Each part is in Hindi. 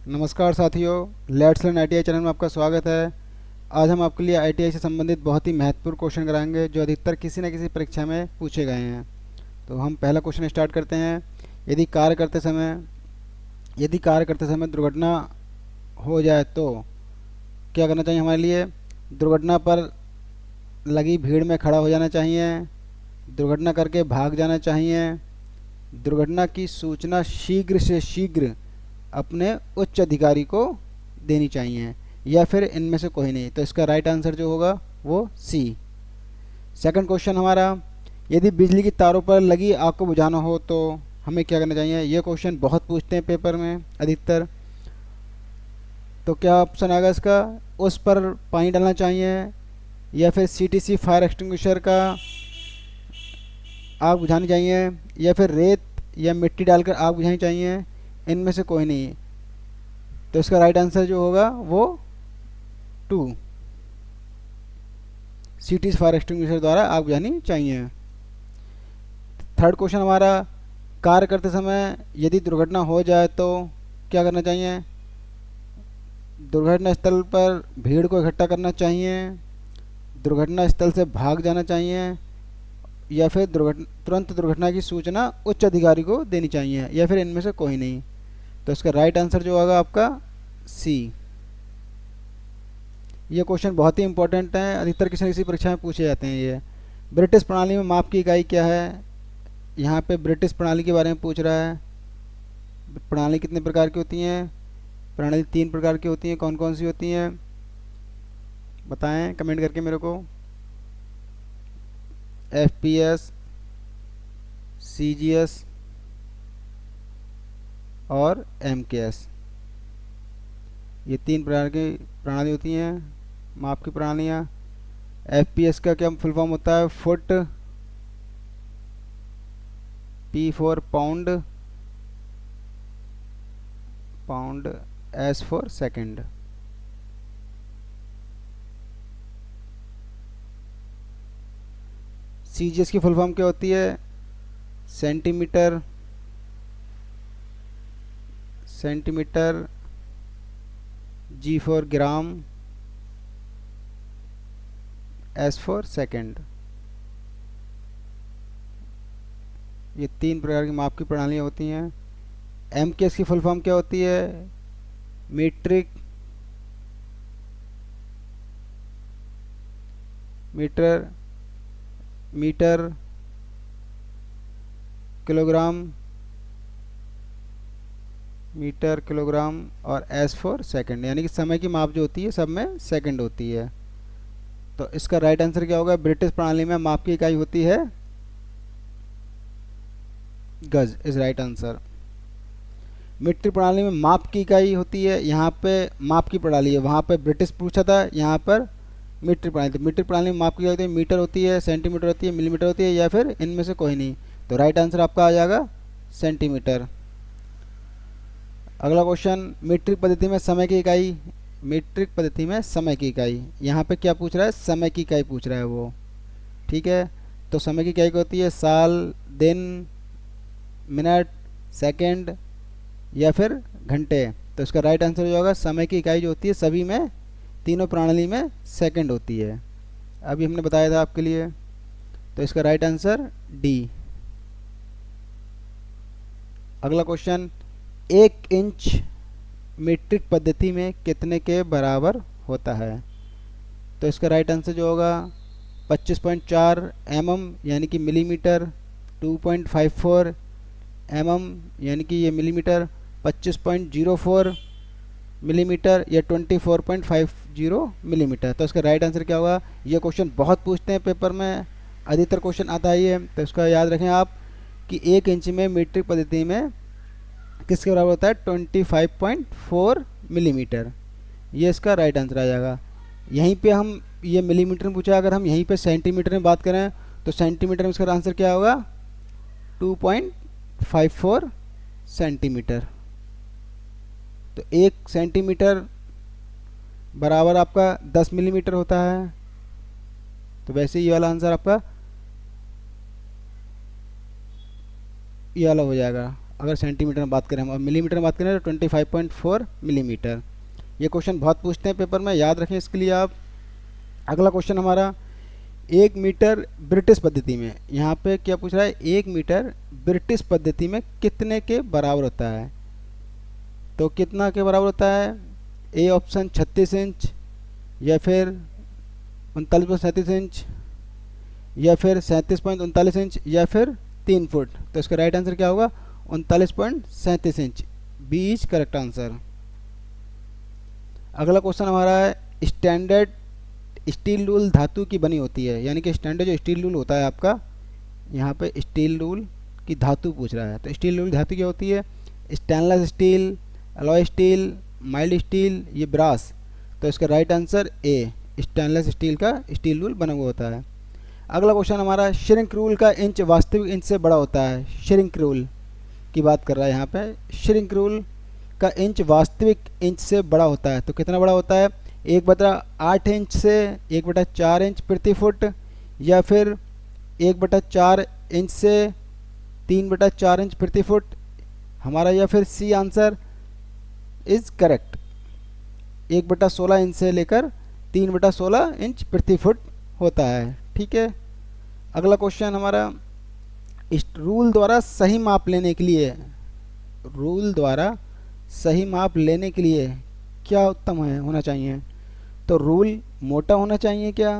नमस्कार साथियों, लेट्स लर्न आईटीआई चैनल में आपका स्वागत है। आज हम आपके लिए आईटीआई से संबंधित बहुत ही महत्वपूर्ण क्वेश्चन कराएंगे जो अधिकतर किसी न किसी परीक्षा में पूछे गए हैं। तो हम पहला क्वेश्चन स्टार्ट करते हैं। यदि कार्य करते समय यदि कार्य करते समय दुर्घटना हो जाए तो क्या करना चाहिए हमारे लिए? दुर्घटना पर लगी भीड़ में खड़ा हो जाना चाहिए, दुर्घटना करके भाग जाना चाहिए, दुर्घटना की सूचना शीघ्र से शीघ्र अपने उच्च अधिकारी को देनी चाहिए, या फिर इनमें से कोई नहीं। तो इसका राइट आंसर जो होगा वो सी। सेकंड क्वेश्चन हमारा, यदि बिजली की तारों पर लगी आग को बुझाना हो तो हमें क्या करना चाहिए? ये क्वेश्चन बहुत पूछते हैं पेपर में अधिकतर। तो क्या ऑप्शन आएगा इसका? उस पर पानी डालना चाहिए, या फिर सीटीसी फायर एक्सटिंग्विशर का आग बुझानी चाहिए, या फिर रेत या मिट्टी डालकर आग बुझानी चाहिए, इनमें से कोई नहीं। तो इसका राइट आंसर जो होगा वो टू, सीटी फायर एक्सटिंग्विशर द्वारा आग बुझानी चाहिए। थर्ड क्वेश्चन हमारा, कार्य करते समय यदि दुर्घटना हो जाए तो क्या करना चाहिए? दुर्घटना स्थल पर भीड़ को इकट्ठा करना चाहिए, दुर्घटना स्थल से भाग जाना चाहिए, या फिर तुरंत दुर्घटना की सूचना उच्च अधिकारी को देनी चाहिए, या फिर इनमें से कोई नहीं। तो इसका राइट आंसर जो होगा आपका सी। ये क्वेश्चन बहुत ही इंपॉर्टेंट है, अधिकतर किसी न किसी परीक्षा में पूछे जाते हैं ये। ब्रिटिश प्रणाली में माप की इकाई क्या है? यहाँ पे ब्रिटिश प्रणाली के बारे में पूछ रहा है। प्रणाली कितने प्रकार की होती हैं? प्रणाली 3 प्रकार की होती हैं। कौन कौन सी होती हैं बताएं कमेंट करके मेरे को। एफपीएस, सीजीएस और एमकेएस, ये 3 प्रकार की प्रणाली होती हैं, माप की प्रणालियाँ। एफपीएस का क्या फुल फॉर्म होता है? Foot, P for pound, pound, S for second. CGS की फुल फॉर्म क्या होती है? Centimetre, centimetre, G for gram, S for second. ये 3 प्रकार की माप की प्रणालियाँ होती हैं। एमकेएस की फुल फॉर्म क्या होती है? Metric, metre, metre, kilogram, metre, kilogram, और एस फॉर सेकंड, यानी कि समय की माप जो होती है सब में सेकंड होती है। तो इसका राइट आंसर क्या होगा? ब्रिटिश प्रणाली में माप की इकाई होती है गज, इज राइट आंसर। मीट्रिक प्रणाली में माप की इकाई होती है, यहाँ पे माप की प्रणाली है, वहाँ पे ब्रिटिश पूछा था, यहाँ पर मीट्रिक प्रणाली। तो मीट्रिक प्रणाली में माप की इकाई होती है, मीटर होती है, सेंटीमीटर होती है, मिलीमीटर होती है, या फिर इनमें से कोई नहीं। तो राइट आंसर आपका आ जाएगा सेंटीमीटर। अगला क्वेश्चन, मीट्रिक पद्धति में समय की इकाई, मीट्रिक पद्धति में समय की इकाई, यहाँ पे क्या पूछ रहा है? समय की इकाई पूछ रहा है वो। ठीक है, तो समय की इकाई क्या होती है? साल, दिन, मिनट, सेकंड, या फिर घंटे। तो इसका राइट आंसर जो होगा, समय की इकाई जो होती है सभी में, तीनों प्रणाली में सेकंड होती है। अभी हमने बताया था आपके लिए। तो इसका राइट आंसर डी। अगला क्वेश्चन, 1 इंच मीट्रिक पद्धति में कितने के बराबर होता है? तो इसका राइट आंसर जो होगा 25.4 mm यानी कि मिलीमीटर, 2.54 mm यानी कि ये मिलीमीटर, 25.04 मिलीमीटर, या 24.50 मिलीमीटर। तो इसका राइट आंसर क्या होगा? ये क्वेश्चन बहुत पूछते हैं पेपर में, अधिकतर क्वेश्चन आता ही है, तो इसका याद रखें आप कि 1 इंच में मीट्रिक पद्धति में किसके बराबर होता है? 25.4 मिलीमीटर। ये इसका राइट आंसर आ जाएगा। यहीं पे हम, ये मिलीमीटर में पूछा, अगर हम यहीं पे सेंटीमीटर में बात करें तो सेंटीमीटर में इसका आंसर क्या होगा? 2.54 सेंटीमीटर। तो 1 सेंटीमीटर बराबर आपका 10 मिलीमीटर होता है। तो वैसे ये वाला आंसर आपका ये वाला हो जाएगा। अगर सेंटीमीटर में बात करें हम, और मिलीमीटर में बात करें तो 25.4 मिलीमीटर। ये क्वेश्चन बहुत पूछते हैं पेपर में, याद रखें इसके लिए आप। अगला क्वेश्चन हमारा 1 मीटर ब्रिटिश पद्धति में, यहाँ पे क्या पूछ रहा है, 1 मीटर ब्रिटिश पद्धति में कितने के बराबर होता है। तो कितना के बराबर होता है, ए ऑप्शन 36 इंच, या फिर 39.37 इंच, या फिर 37.39 इंच, या फिर 3 फुट। तो इसका राइट आंसर क्या होगा, 39.37 inch. B is correct answer. अगला क्वेश्चन हमारा है स्टैंडर्ड स्टील रूल धातु की बनी होती है, यानी कि स्टैंडर्ड जो स्टील रूल होता है आपका, यहाँ पे स्टील रूल की धातु पूछ रहा है। तो स्टील रूल धातु क्या होती है, stainless steel, alloy steel, mild steel, ये ब्रास। तो इसका right answer A, stainless steel का स्टील रूल बना हुआ होता है। अगला क्वेश्चन हमारा श्रिंक रूल का इंच वास्तविक इंच से बड़ा होता है। श्रिंक रूल की बात कर रहा है यहाँ पे, श्रिंक रूल का इंच वास्तविक इंच से बड़ा होता है। तो कितना बड़ा होता है, 1/8 इंच से 1/4 इंच प्रति फुट, या फिर 1/4 इंच से 3/4 इंच प्रति फुट हमारा, या फिर C answer is correct, 1/16 inch से लेकर 3/16 इंच प्रति फुट होता है। ठीक है। अगला क्वेश्चन हमारा इस रूल द्वारा सही माप लेने के लिए, रूल द्वारा सही माप लेने के लिए क्या उत्तम है होना चाहिए। तो रूल मोटा होना चाहिए क्या,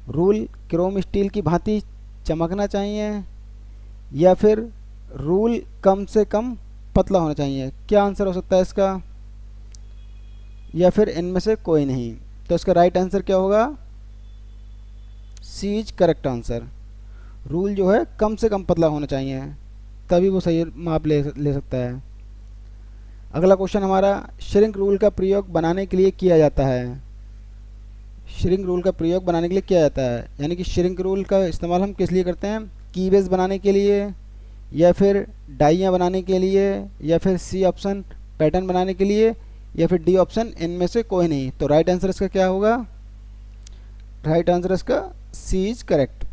रूल क्रोम स्टील की भांति चमकना चाहिए, या फिर रूल कम से कम पतला होना चाहिए। क्या आंसर हो सकता है इसका, या फिर इनमें से कोई नहीं। तो इसका राइट आंसर क्या होगा, सी इज करेक्ट आंसर। रूल जो है कम से कम पतला होना चाहिए, तभी वो सही माप ले सकता है। अगला क्वेश्चन हमारा श्रिंक रूल का प्रयोग बनाने के लिए किया जाता है। श्रिंक रूल का प्रयोग बनाने के लिए किया जाता है, यानी कि श्रिंक रूल का इस्तेमाल हम किस लिए करते हैं, कीवेज बनाने के लिए, या फिर डाइयाँ बनाने के लिए, या फिर सी ऑप्शन पैटर्न बनाने के लिए, या फिर डी ऑप्शन इनमें से कोई नहीं। तो राइट आंसर इसका क्या होगा, राइट आंसर इसका सी इज करेक्ट,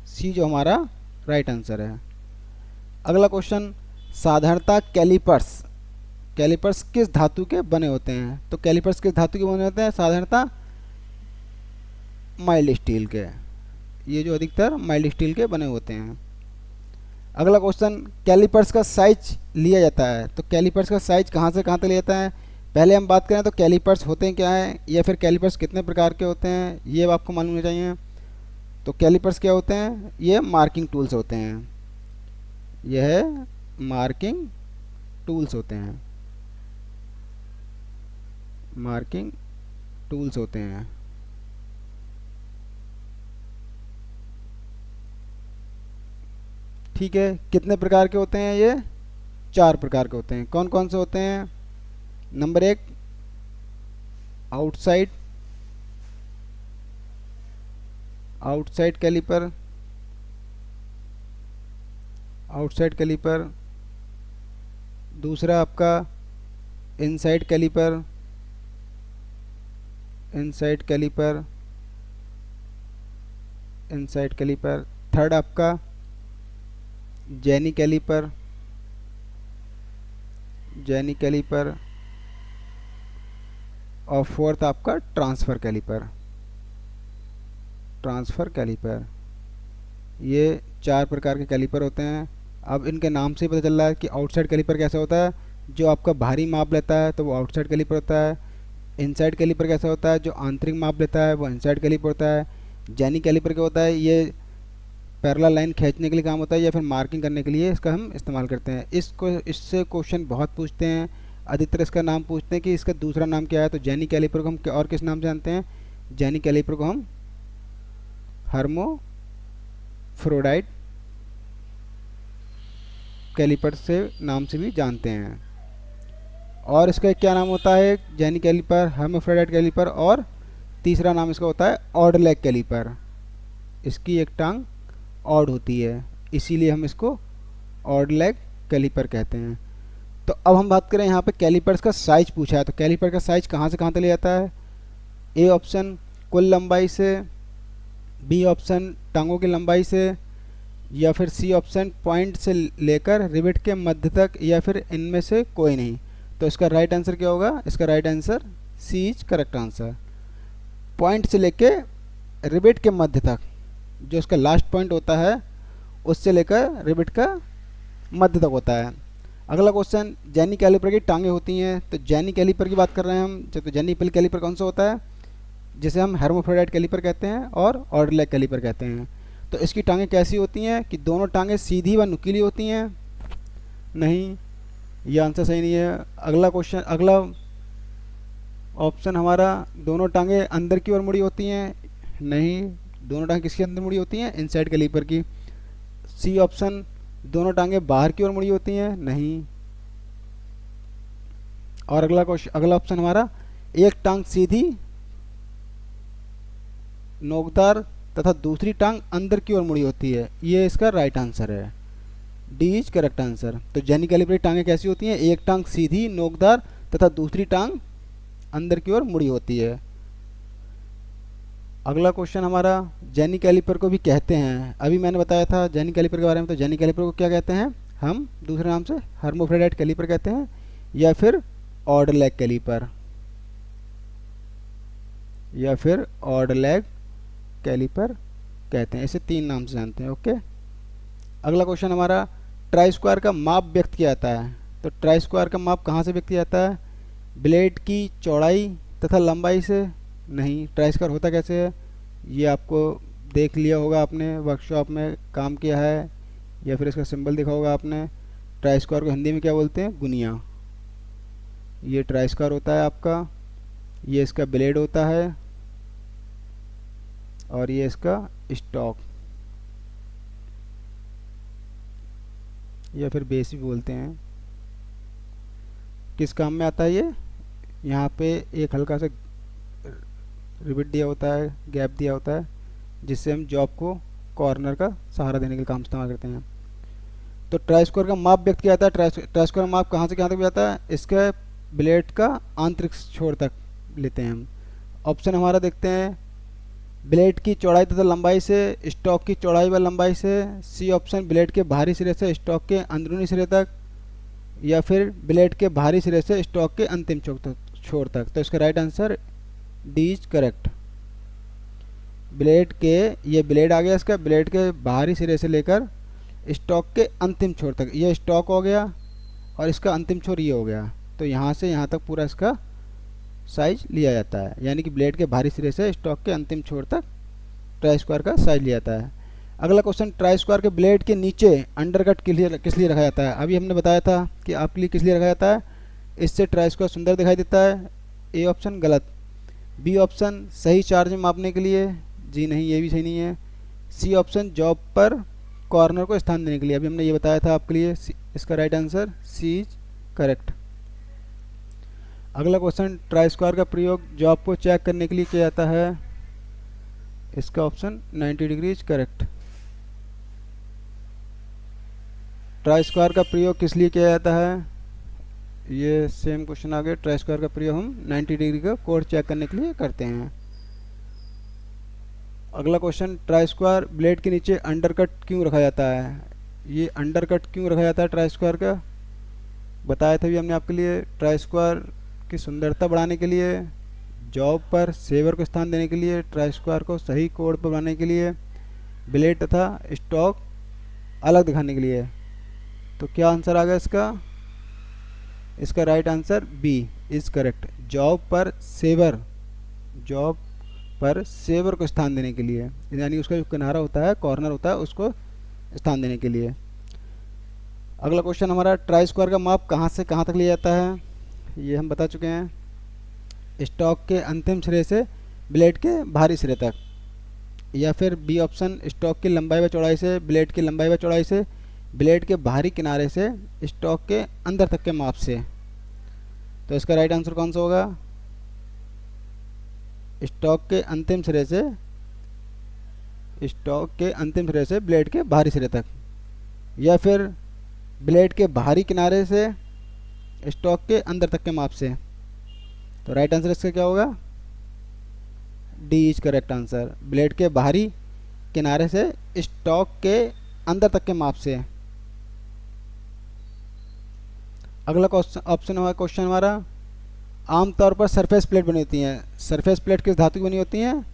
सी जो हमारा राइट आंसर है। अगला क्वेश्चन साधारणतः कैलिपर्स, कैलिपर्स किस धातु के बने होते हैं। तो कैलिपर्स किस धातु के बने होते हैं, साधारणतः माइल्ड स्टील के, ये जो अधिकतर माइल्ड स्टील के बने होते हैं। अगला क्वेश्चन कैलिपर्स का साइज लिया जाता है। तो कैलिपर्स का साइज कहाँ से कहाँ तक लिया जाता है। पहले हम बात करें तो कैलिपर्स होते हैं क्या हैं, या फिर कैलिपर्स कितने प्रकार के होते हैं, ये आपको मालूम होना चाहिए। तो कैलिपर्स क्या होते हैं, ये मार्किंग टूल्स होते हैं, यह मार्किंग टूल्स होते हैं, मार्किंग टूल्स होते हैं। ठीक है। कितने प्रकार के होते हैं ये, 4 प्रकार के होते हैं। कौन कौन से होते हैं, number 1 outside, outside caliper, outside caliper. दूसरा आपका inside caliper, inside caliper, inside caliper. Third आपका जेनी कैलिपर, जेनी कैलिपर। और फोर्थ आपका ट्रांसफ़र कैलिपर, ट्रांसफ़र कैलिपर। ये 4 प्रकार के कैलिपर होते हैं। अब इनके नाम से ही पता चल रहा है कि आउटसाइड कैलिपर कैसा होता है, जो आपका बाहरी माप लेता है तो वो आउटसाइड कैलिपर होता है। इनसाइड कैलिपर कैसा होता है, जो आंतरिक माप लेता है वो इनसाइड कैलिपर होता है। जेनी कैलिपर क्या होता है, ये पैरेलल लाइन खींचने के लिए काम होता है, या फिर मार्किंग करने के लिए इसका हम इस्तेमाल करते हैं। इससे क्वेश्चन बहुत पूछते हैं, अधिकतर इसका नाम पूछते हैं कि इसका दूसरा नाम क्या है। तो जेनी कैलिपर को हम और किस नाम से जानते हैं, जेनी कैलिपर को हम हर्मोफ्रोडाइट कैलिपर से नाम से भी जानते हैं। और इसका क्या नाम होता है, जेनी कैलिपर, हर्मोफ्रोडाइट कैलिपर, और तीसरा नाम इसका होता है ऑड लेग कैलिपर। इसकी एक टांग ऑड होती है, इसीलिए हम इसको ऑड लेग कैलिपर कहते हैं। तो अब हम बात करें यहाँ पे कैलिपर्स का साइज पूछा है। तो कैलिपर का साइज कहाँ से कहाँ तक लिया जाता है, ए ऑप्शन कुल लंबाई से, बी ऑप्शन टांगों की लंबाई से, या फिर सी ऑप्शन पॉइंट से लेकर रिवेट के मध्य तक, या फिर इनमें से कोई नहीं। तो इसका राइट आंसर क्या होगा? इसका right answer C is correct answer. Point से लेके रिवेट के मध्य तक, जो इसका लास्ट पॉइंट होता है उससे लेकर रिवेट का मध्य तक होता है। अगला क्वेश्चन, जैनी कैलिपर की टांगें होती हैं, तो जैनी कैलिपर की बात कर रहे हैं हम। तो जैनी कैलिपर कौन सा होता है? जिसे हम हेर्माफ्रोडाइट कैलिपर कहते हैं और ऑर्डरलैक कैलिपर कहते हैं। तो इसकी टांगें कैसी होती हैं कि दोनों टांगें सीधी व नुकीली होती हैं? नहीं, ये आंसर सही नहीं है। अगला क्वेश्चन, अगला ऑप्शन हमारा, दोनों टांगें अंदर की ओर मुड़ी होती हैं? नहीं, दोनों टांगें किसके अंदर मुड़ी होती हैं? इनसाइड कैलिपर की। सी ऑप्शन, दोनों टांगें बाहर की ओर मुड़ी होती हैं? नहीं। और अगला क्वेश्चन, अगला ऑप्शन हमारा, एक टांग सीधी नोकदार तथा दूसरी टांग अंदर की ओर मुड़ी होती है। ये इसका राइट आंसर है। D is correct answer. तो जैनी कैलिपर की टांगें कैसी होती हैं? एक टांग सीधी नोकदार तथा दूसरी टांग अंदर की ओर मुड़ी होती है। अगला क्वेश्चन हमारा, जैनी कैलिपर को भी कहते हैं, अभी मैंने बताया था जैनी कैलिपर के बारे में। तो जैनी कैलिपर को क्या कहते हैं? हम दूसरे नाम से हेर्माफ्रोडाइट कैलिपर कहते हैं, या फिर ऑर्डरलैक कैलिपर, या फिर ऑर्डरलैक कैलिपर कहते हैं। इसे तीन नाम से जानते हैं। ओके। अगला क्वेश्चन हमारा, ट्राई स्क्वायर का माप व्यक्त किया जाता है। तो ट्राई स्क्वायर का माप कहाँ से व्यक्त किया जाता है? ब्लेड की चौड़ाई तथा लंबाई से? नहीं। ट्राई स्क्वायर होता कैसे है? ये आपको देख लिया होगा आपने, वर्कशॉप में काम किया है, या फिर इसका सिंबल देखा होगा आपने। ट्राई स्क्वायर को हिंदी में क्या बोलते हैं? गुनिया। ये ट्राई स्क्वायर होता है आपका, ये इसका ब्लेड होता है, और ये इसका स्टॉक या फिर बेस भी बोलते हैं। किस काम में आता है ये? यहाँ पे एक हल्का सा रिबिट दिया होता है, गैप दिया होता है, जिससे हम जॉब को कॉर्नर का सहारा देने के काम इस्तेमाल करते हैं। तो ट्राई स्क्वायर का माप व्यक्त किया जाता है। ट्राई स्क्वायर का माप कहाँ से कहाँ तक जाता है? इसके ब्लेड का आंतरिक छोर तक लेते हैं हम। ऑप्शन हमारा देखते हैं, ब्लेड की चौड़ाई तथा लंबाई से, स्टॉक की चौड़ाई व लंबाई से। सी ऑप्शन, ब्लेड के बाहरी सिरे से स्टॉक के अंदरूनी सिरे तक, या फिर ब्लेड के बाहरी सिरे से स्टॉक के अंतिम छोर तक। तो इसका right answer D is correct. Blade के, ये ब्लेड आ गया इसका, ब्लेड के बाहरी सिरे से लेकर स्टॉक के अंतिम छोर तक, ये स्टॉक हो गया, और इसका अंतिम छोर ये हो गया। तो यहाँ से यहाँ तक पूरा इसका साइज लिया जाता है, यानी कि ब्लेड के बाहरी सिरे से स्टॉक के अंतिम छोर तक ट्राई स्क्वायर का साइज लिया जाता है। अगला क्वेश्चन, ट्राई स्क्वायर के ब्लेड के नीचे अंडरकट किस लिए रखा जाता है? अभी हमने बताया था कि आपके लिए किस लिए रखा जाता है, इससे ट्राई स्क्वायर सुंदर दिखाई देता है। ए ऑप्शन गलत। बी ऑप्शन, सही चार्ज में मापने के लिए? जी नहीं, ये भी सही नहीं है। सी ऑप्शन, जॉब पर कॉर्नर को स्थान देने के लिए? अभी हमने ये बताया था आपके लिए। इसका right answer C is correct. अगला क्वेश्चन, ट्राई स्क्वायर का प्रयोग जॉब को चेक करने के लिए किया जाता है? इसका option 90 degree is correct. Try square का प्रयोग किस लिए किया जाता है? ये सेम क्वेश्चन आ गया। ट्राई स्क्वायर का प्रयोग हम 90 डिग्री का कोण चेक करने के लिए करते हैं। अगला क्वेश्चन, ट्राई स्क्वायर ब्लेड के नीचे अंडरकट क्यों रखा जाता है? ये अंडरकट क्यों रखा जाता है ट्राई स्क्वायर का? बताया था भी हमने आपके लिए। ट्राई स्क्वायर की सुंदरता बढ़ाने के लिए, जॉब पर सेवर को स्थान देने के लिए, ट्राई स्क्वायर को सही कोण पर बनाने के लिए, ब्लेड तथा स्टॉक अलग दिखाने के लिए। तो क्या आंसर आ गया इसका? इसका right answer B is correct. Job पर सेवर को स्थान देने के लिए, यानी उसका जो किनारा होता है, कॉर्नर होता है, उसको स्थान देने के लिए। अगला क्वेश्चन हमारा, ट्राई स्क्वायर का माप कहाँ से कहाँ तक लिया जाता है? ये हम बता चुके हैं। स्टॉक के अंतिम सिरे से ब्लेड के बाहरी सिरे तक, या फिर बी ऑप्शन, स्टॉक की लंबाई व चौड़ाई से, ब्लेड की लंबाई व चौड़ाई से, ब्लेड के बाहरी किनारे से स्टॉक के अंदर तक के माप से। तो इसका राइट आंसर कौन सा होगा? स्टॉक के अंतिम सिरे से ब्लेड के बाहरी सिरे तक, या फिर ब्लेड के बाहरी किनारे से स्टॉक के अंदर तक के माप से। तो राइट आंसर इसका क्या होगा? D is correct answer. Blade के बाहरी किनारे से स्टॉक के अंदर तक के माप से। अगला ऑप्शन हमारा क्वेश्चन हमारा, आमतौर पर सरफेस प्लेट बनी होती हैं। सरफेस प्लेट किस धातु की बनी होती हैं?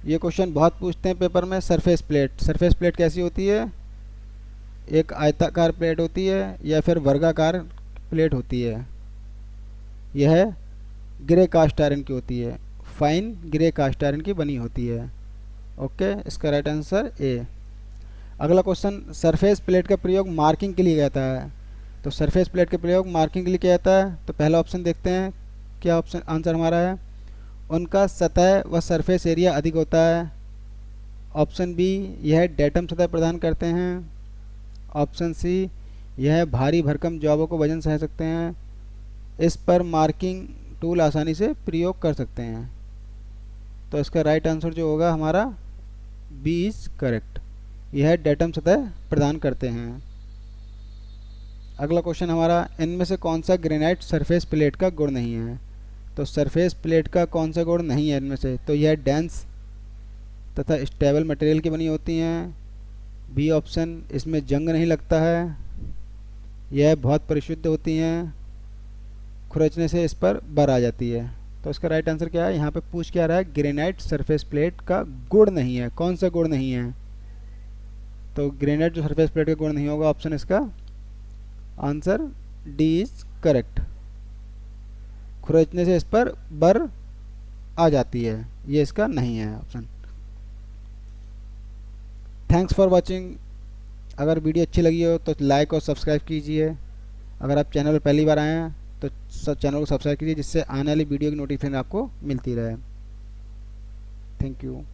ये क्वेश्चन बहुत पूछते हैं पेपर में। सरफेस प्लेट कैसी होती है? एक आयताकार प्लेट होती है या फिर वर्गाकार प्लेट होती है। यह ग्रे कास्ट आयरन की होती है, फाइन ग्रे कास्ट आयरन की बनी होती है। ओके, इसका राइट आंसर ए। अगला क्वेश्चन, सरफेस प्लेट का प्रयोग मार्किंग के लिए जाता है। तो सरफेस प्लेट का प्रयोग मार्किंग के लिए किया जाता है। तो पहला ऑप्शन देखते हैं, क्या ऑप्शन आंसर हमारा है? उनका सतह व सरफेस एरिया अधिक होता है। ऑप्शन बी, यह डेटम सतह प्रदान करते हैं। ऑप्शन सी, यह भारी भरकम जॉबों को वजन सह सकते हैं। इस पर मार्किंग टूल आसानी से प्रयोग कर सकते हैं। तो इसका राइट आंसर जो होगा हमारा बी इज करेक्ट, यह डेटम सतह प्रदान करते हैं। अगला क्वेश्चन हमारा, इनमें से कौन सा ग्रेनाइट सरफेस प्लेट का गुण नहीं है? तो सरफेस प्लेट का कौन सा गुण नहीं है इनमें से? तो यह डेंस तथा स्टेबल मटेरियल की बनी होती हैं। बी ऑप्शन, इसमें जंग नहीं लगता है। यह बहुत परिशुद्ध होती हैं, खुरचने से इस पर बर आ जाती है। तो इसका राइट आंसर क्या है? यहाँ पे पूछ क्या रहा है? ग्रेनाइट सरफेस प्लेट का गुण नहीं है। कौन सा गुण नहीं है? तो ग्रेनाइट जो सरफेस प्लेट का गुण नहीं होगा, ऑप्शन इसका आंसर डी इज करेक्ट, खुरचने से इस पर बर आ जाती है, ये इसका नहीं है ऑप्शन। Thanks for watching. अगर वीडियो अच्छी लगी हो तो लाइक और सब्सक्राइब कीजिए। अगर आप चैनल पर पहली बार आए हैं तो चैनल को सब्सक्राइब कीजिए, जिससे आने वाली वीडियो की नोटिफिकेशन आपको मिलती रहे। Thank you.